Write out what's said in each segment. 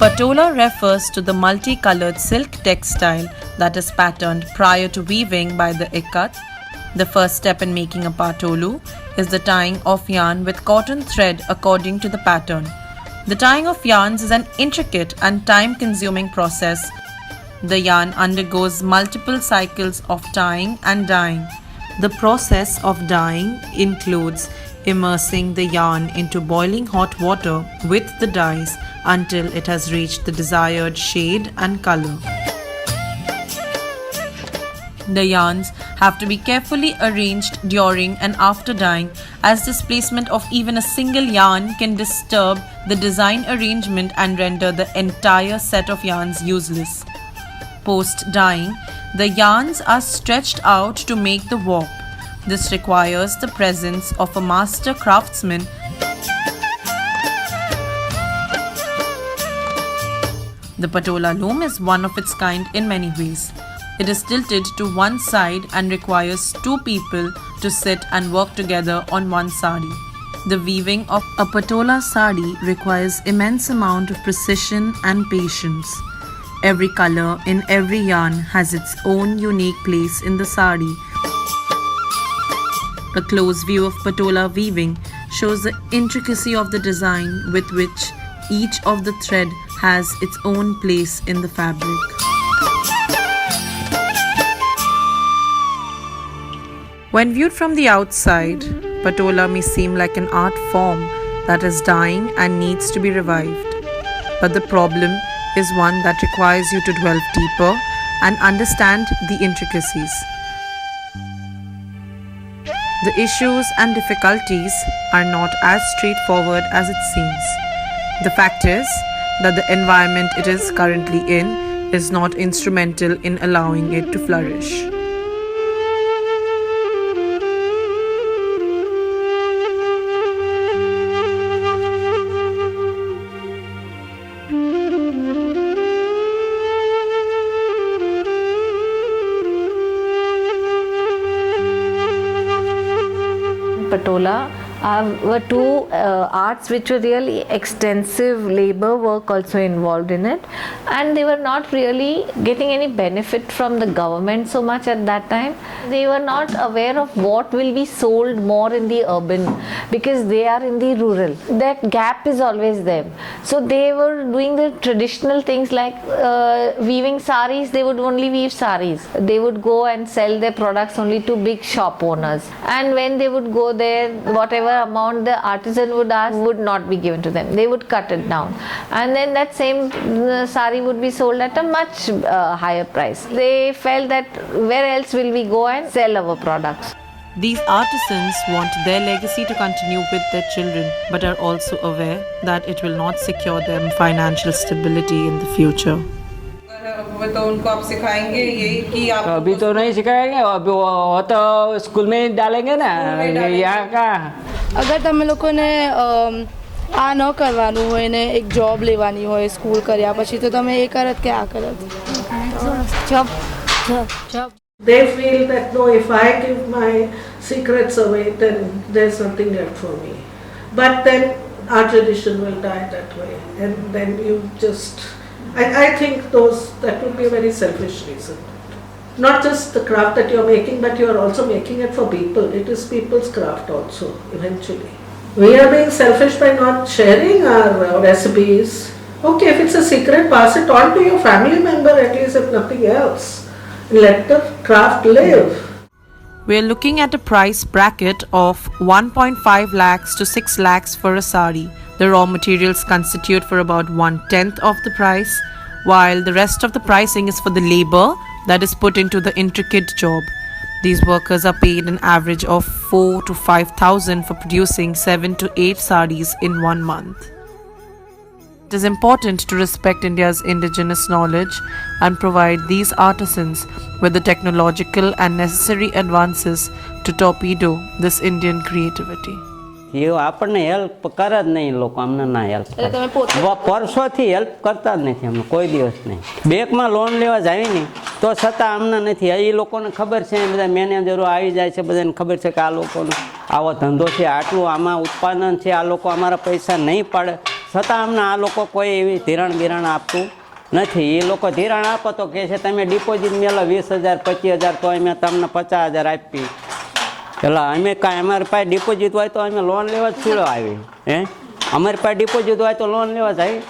Patola refers to the multicolored silk textile that is patterned prior to weaving by the ikat. The first step in making a patolu is the tying of yarn with cotton thread according to the pattern. The tying of yarns is an intricate and time-consuming process. The yarn undergoes multiple cycles of tying and dyeing. The process of dyeing includes immersing the yarn into boiling hot water with the dyes until it has reached the desired shade and color. The yarns have to be carefully arranged during and after dyeing, as displacement of even a single yarn can disturb the design arrangement and render the entire set of yarns useless. Post dyeing, the yarns are stretched out to make the warp. This requires the presence of a master craftsman. The patola loom is one of its kind in many ways. It is tilted to one side and requires two people to sit and work together on one sari. The weaving of a patola sari requires immense amount of precision and patience. Every color in every yarn has its own unique place in the sari. A close view of patola weaving shows the intricacy of the design with which each of the thread has its own place in the fabric. When viewed from the outside, patola may seem like an art form that is dying and needs to be revived. But the problem is one that requires you to delve deeper and understand the intricacies. The issues and difficulties are not as straightforward as it seems. The fact is that the environment it is currently in is not instrumental in allowing it to flourish. Patola were two arts which were really extensive labor work also involved in it, and they were not really getting any benefit from the government so much at that time. They were not aware of what will be sold more in the urban because they are in the rural. That gap is always there. So they were doing the traditional things like weaving saris. They would only weave saris. They would go and sell their products only to big shop owners, and when they would go there, whatever amount the artisan would ask would not be given to them. They would cut it down, and then that same sari would be sold at a much higher price. They felt that where else will we go and sell our products? These artisans want their legacy to continue with their children, but are also aware that it will not secure them financial stability in the future. तो उनको आप सिखाएंगे यही कि आप अभी तो नहीं सिखाएंगे, अभी वो तो स्कूल में ही डालेंगे ना यहाँ का. અગર તમે લોકોને આ ન કરવાનું હોય ને એક જોબ લેવાની હોય સ્કૂલ કર્યા પછી તો તમે એ કરત કે આ કરત? Job. They feel that no, if I give my secrets away, then there's nothing left for me. But then our tradition will die that way, and then you just. I think that would be a very selfish reason. Not just the craft that you're making, but you're also making it for people. It is people's craft also, eventually. We are being selfish by not sharing our recipes. Okay, if it's a secret, pass it on to your family member at least, if nothing else. Let the craft live. We're looking at a price bracket of 1.5 lakhs to 6 lakhs for a sari. The raw materials constitute for about 1/10 of the price, while the rest of the pricing is for the labor that is put into the intricate job. These workers are paid an average of 4,000 to 5,000 for producing 7 to 8 saris in 1 month. It is important to respect India's indigenous knowledge and provide these artisans with the technological and necessary advances to torpedo this Indian creativity. એ આપણને help કરે જ નહીં, લોકો અમને ના help કરે. વર્ષોથી help કરતા જ નથી અમને, કોઈ દિવસ નહીં. બેંકમાં લોન લેવા જાય ને તો છતાં અમને નથી. એ લોકોને ખબર છે, બધા મેનેજરો આવી જાય છે, બધાને ખબર છે કે આ લોકોનો આવો ધંધો છે, આટલું આમાં ઉત્પાદન છે, આ લોકો અમારા પૈસા નહીં પાડે છતાં અમને આ લોકો કોઈ એવી ધિરાણ બિરાણ આપતું નથી. એ લોકો ધિરાણ આપો તો કહે છે તમે ડિપોઝિટ મેળો 20,000 25,000 તો અમે તમને 50,000 આપી. પેલા અમે કાંઈ અમારી પાસે ડિપોઝિટ હોય તો અમે લોન લેવા જ છીડો આવી. અમારી પાસે ડિપોઝિટ હોય તો લોન લેવા જ આવી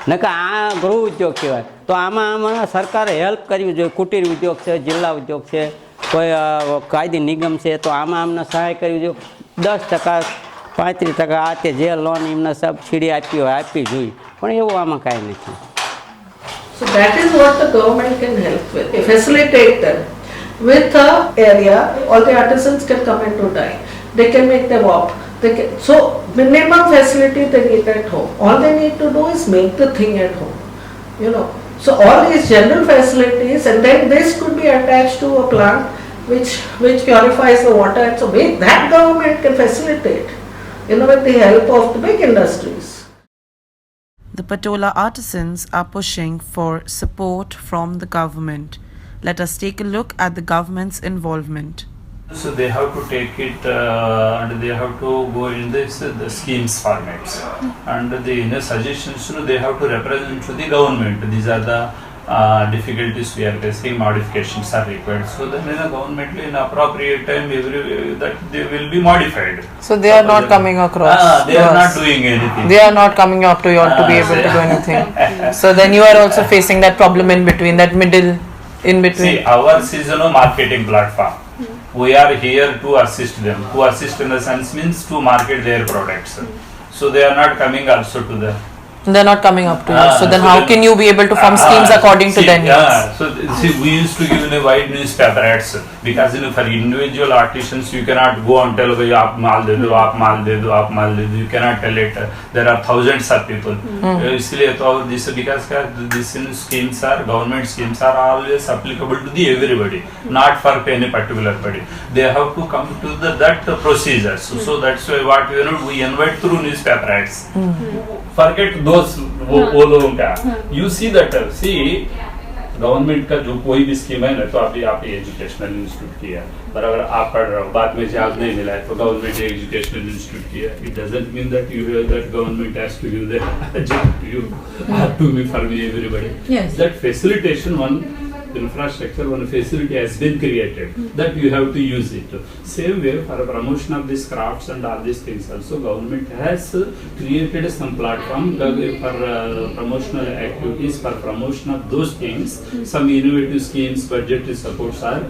ને કે આ ગૃહ ઉદ્યોગ કહેવાય. તો આમાં સરકારે હેલ્પ કરવી જોઈએ. કુટીર ઉદ્યોગ છે, જિલ્લા ઉદ્યોગ છે, કોઈ કાયદી નિગમ છે, તો આમાં અમને સહાય કરવી જોઈએ. 10% 35% આ તે જે લોન એમને સબસિડી આપી હોય આપવી જોઈએ, પણ એવું આમાં કાંઈ નથી. So that is what the government can help with. Facilitate them with a area. All the artisans can come and do dye. They can make them up. They can, so minimum facility they need at home. All they need to do is make the thing at home. You know. So all these general facilities, and then this could be attached to a plant which purifies the water, and so that government can facilitate, you know, with the help of the big industries. The Patola artisans are pushing for support from the government. Let us take a look at the government's involvement. So they have to take it and they have to go in this the schemes formats and the suggestions they have to represent to the government. These are the difficulties we are facing. Modifications are required. So then in a government in appropriate time that they will be modified. So they are not coming across. They are not doing anything. They are not coming up to you all to be able to do anything. So then you are also facing that problem in between, that middle in between. See, ours is marketing platform. We are here to assist them. To assist in the sense means to market their products. So they are not coming also to the. They're not coming up to you. So then so how then- can you be able to form schemes according to their needs? So see, we used to give in a wide newspaper ads because for individual artisans you cannot go and tell okay, aap maal de do, aap maal de do, aap maal de do. You cannot tell it. There are thousands of people. इसलिए तो this because these schemes are government schemes are always applicable to the everybody, not for any particular body. They have to come to that procedures. So that's why what we invite through newspaper ads. Forget those वो लोगों का. You see that government का जो कोई भी scheme है ना तो अभी आप एजुकेशनल इंस्टीट्यूट किया पर अगर आप पढ़ रहे हो बाद में जॉब नहीं मिला है तो गवर्नमेंट एजुकेशनल इंस्टीट्यूट किया. It doesn't mean that you that government has to give the job to you to me for me everybody. That facilitation one infrastructure, one facility has been created that you have to use it. Same way for promotion of these crafts and all these things also government has created some platform for promotional activities, for promotion of those things. Some innovative schemes, budgetary supports are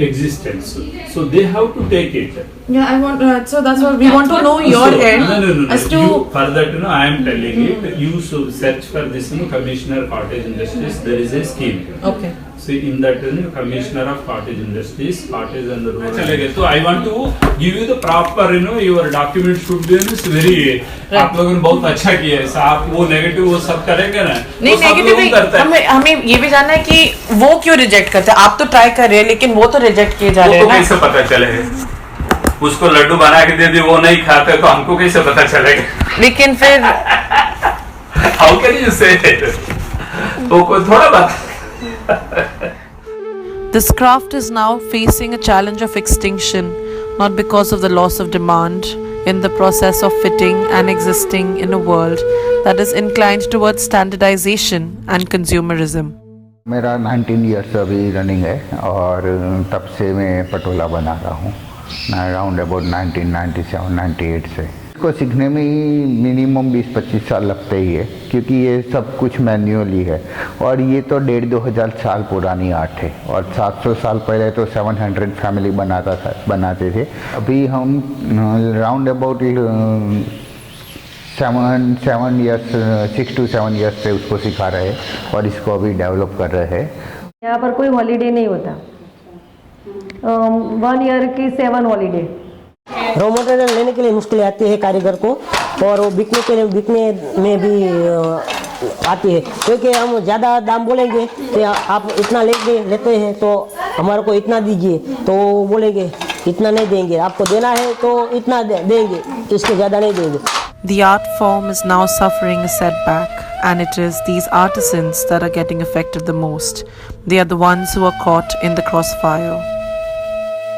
existence. So they have to take it. Yeah, I want. So that's what we want to know your end. No. As to You, for that, I am telling it. You should search for this, Commissioner Cottage Industries. There is a scheme. okay. See, in that, Commissioner of Cottage Industries, Cottage and the Rural. चलेगा. So I want to give you the proper, your document should be very. आप लोगों ने बहुत अच्छा किया है. आप वो नेगेटिव वो सब करेंगे ना. नहीं वो सब नेगेटिव लोग करते हैं. हमें ये भी जानना है कि वो क्यों रिजेक्ट करते हैं. आप तो ट्राई कर रहे हैं लेकिन वो तो रिजेक्ट किए जा रहे वो हैं तो ना. कैसे पता चलेगा? उसको लड्डू बना के दे दिए वो नहीं खाते तो हमको कैसे पता चलेगा? लेकिन फिर How can you say it? वो कोई थोड़ा बात. this craft is now facing a challenge of extinction, not because of the loss of demand, in the process of fitting and existing in a world that is inclined towards standardization and consumerism. मेरा 19 years अभी running है और तब से मैं पटोला बना रहा हूँ अराउंड अबाउट 1997-98 से. इसको सीखने में ही मिनिमम 20-25 साल लगते ही है क्योंकि ये सब कुछ मैन्युअली है और ये तो 1,500 साल पुरानी आर्ट है और 700 साल पहले तो 700 फैमिली बनाते थे. अभी हम राउंड अबाउट 6 to 7 ईयर्स से उसको सिखा रहे हैं और इसको अभी डेवलप कर रहे हैं. यहाँ पर कोई हॉलीडे नहीं होता. 1 ईयर की 7 हॉलीडे. रॉ मटेरियल लेने के लिए मुश्किल आती है कारीगर को और वो बिकने में भी आती है क्योंकि हम ज़्यादा दाम बोलेंगे तो आप इतना लेते हैं तो हमारे को इतना दीजिए तो वो बोलेंगे इतना नहीं देंगे. आपको देना है तो इतना देंगे, इसके ज़्यादा नहीं देंगे. The art form is now suffering a setback, and it is these artisans that are getting affected the most. They are the ones who are caught in the crossfire.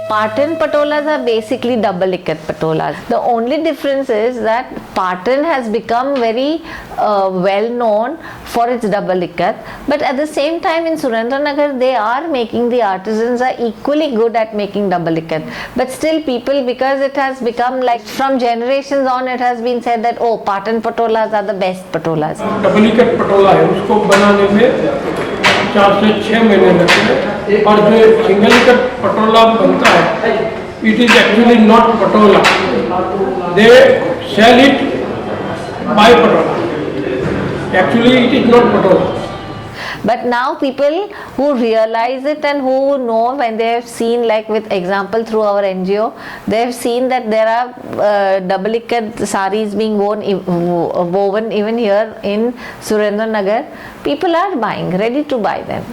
Patan patolas are basically double ikat patolas. The only difference is that Patan has become very well known for its double ikat, but at the same time in Surendranagar they are making, the artisans are equally good at making double ikat. But still people, because it has become like from generations on, it has been said that oh, Patan patolas are the best patolas. Double ikat Patola है, उसको बनाने में 4 से 6 महीने लगते हैं, और जो सिंगल इकट पटोला बनता है, it is actually not patola. They sell it by patola. Actually, it is not patola. But now people who realize it and who know, when they have seen, like with example through our NGO, they have seen that there are double ikat saris being woven even here in Surendranagar. People are buying, ready to buy them.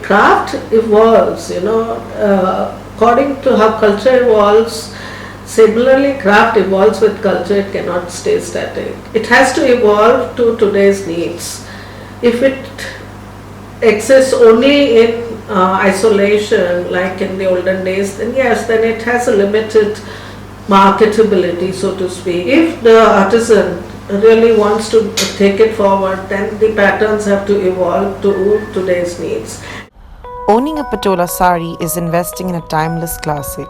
Craft evolves, according to how culture evolves. Similarly, craft evolves with culture, it cannot stay static. It has to evolve to today's needs. If it exists only in isolation, like in the olden days, then yes, then it has a limited marketability, so to speak. If the artisan really wants to take it forward, then the patterns have to evolve to today's needs. Owning a Patola sari is investing in a timeless classic.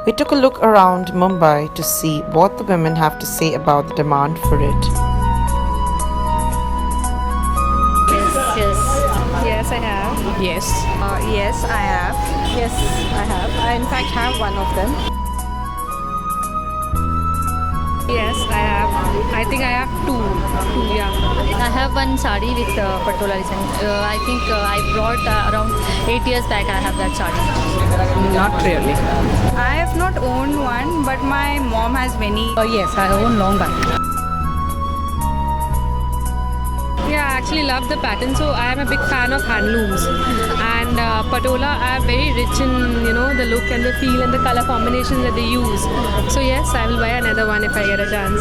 We took a look around Mumbai to see what the women have to say about the demand for it. Yes, I have. Yes. Yes, I have. Yes, I have. I in fact have one of them. Yes, I have. I think I have two. Yeah. I have one sari with patola design. I think I brought around 8 years back. I have that sari. Not really. I have not owned one, but my mom has many. Yes, I own long back. Yeah, I actually love the pattern. So I am a big fan of handlooms, and patola are very rich in the look and the feel and the color combinations that they use. So yes, I will buy another one if I get a chance.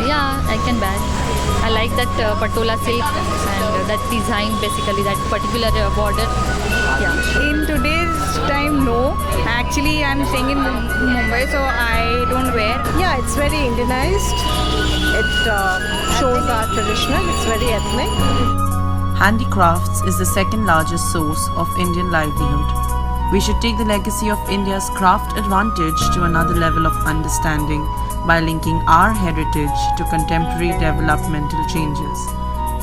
Yeah, I can buy. I like that patola shape and that design, basically that particular border. Yeah. In today's time, no. Actually, I'm staying in Mumbai, so I don't wear. Yeah, it's very Indianized. It shows our traditional, it's very ethnic. Handicrafts is the second largest source of Indian livelihood. We should take the legacy of India's craft advantage to another level of understanding by linking our heritage to contemporary developmental changes.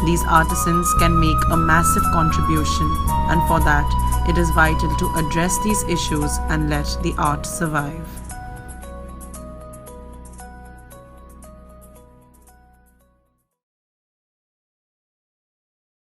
These artisans can make a massive contribution, and for that, it is vital to address these issues and let the art survive.